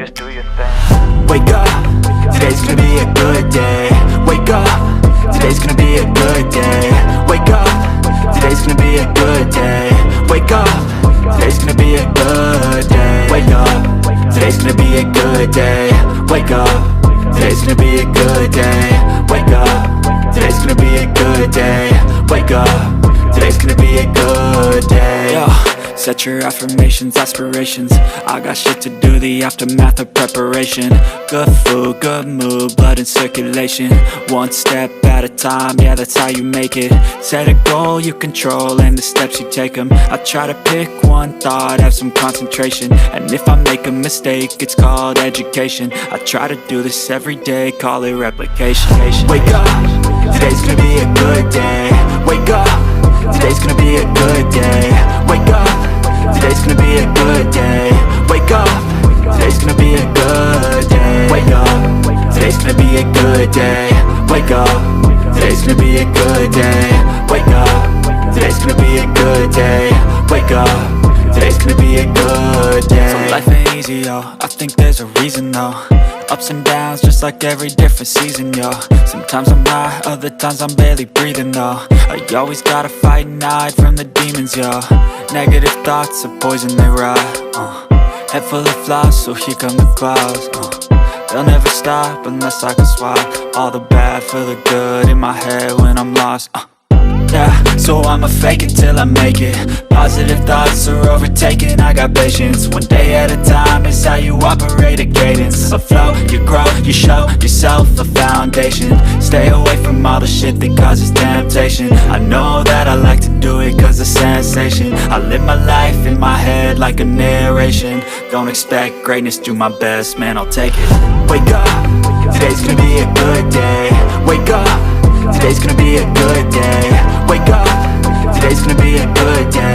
just do your thing. Wake up, today's gonna be a good day. Wake up, today's gonna be a good day. Wake up, today's gonna be a good day. Wake up, today's gonna be a good day. Wake up, today's gonna be a good day. Wake up, today's gonna be a good day. Wake up, today's gonna be a good day. Wake up, today's gonna be a good day. Yo, set your affirmations, aspirations. I got shit to do, the aftermath of preparation. Good food, good mood, blood in circulation. One step at a time, yeah, that's how you make it. Set a goal you control and the steps you take them. I try to pick one thought, have some concentration. And if I make a mistake, it's called education. I try to do this every day, call it replication. Wake up, today's gonna be a good day. Wake up, today's gonna be a good day. Wake up, today's gonna be a good day. Wake up, today's gonna be a good day. Wake up, today's gonna be a good day. Wake up, today's gonna be a good day. Wake up, today's gonna be a good day. Wake up, today's gonna be a good day. So life ain't easy, yo, I think there's a reason though. Ups and downs, just like every different season, yo. Sometimes I'm high, other times I'm barely breathing, though. I always gotta fight and hide from the demons, yo. Negative thoughts are poison, they rot. Head full of flies, so here come the clouds. They'll never stop unless I can swap all the bad for the good in my head when I'm lost. Yeah, so I'ma fake it till I make it. Positive thoughts are overtaken, I got patience. One day at a time is how you operate a cadence. A flow, you grow, you show yourself a foundation. Stay away from all the shit that causes temptation. I know that I like to do it cause it's sensation. I live my life in my head like a narration. Don't expect greatness, do my best, man, I'll take it. Wake up, today's gonna be a good day. Wake up, today's gonna be a good day. Wake up, today's gonna be a good day.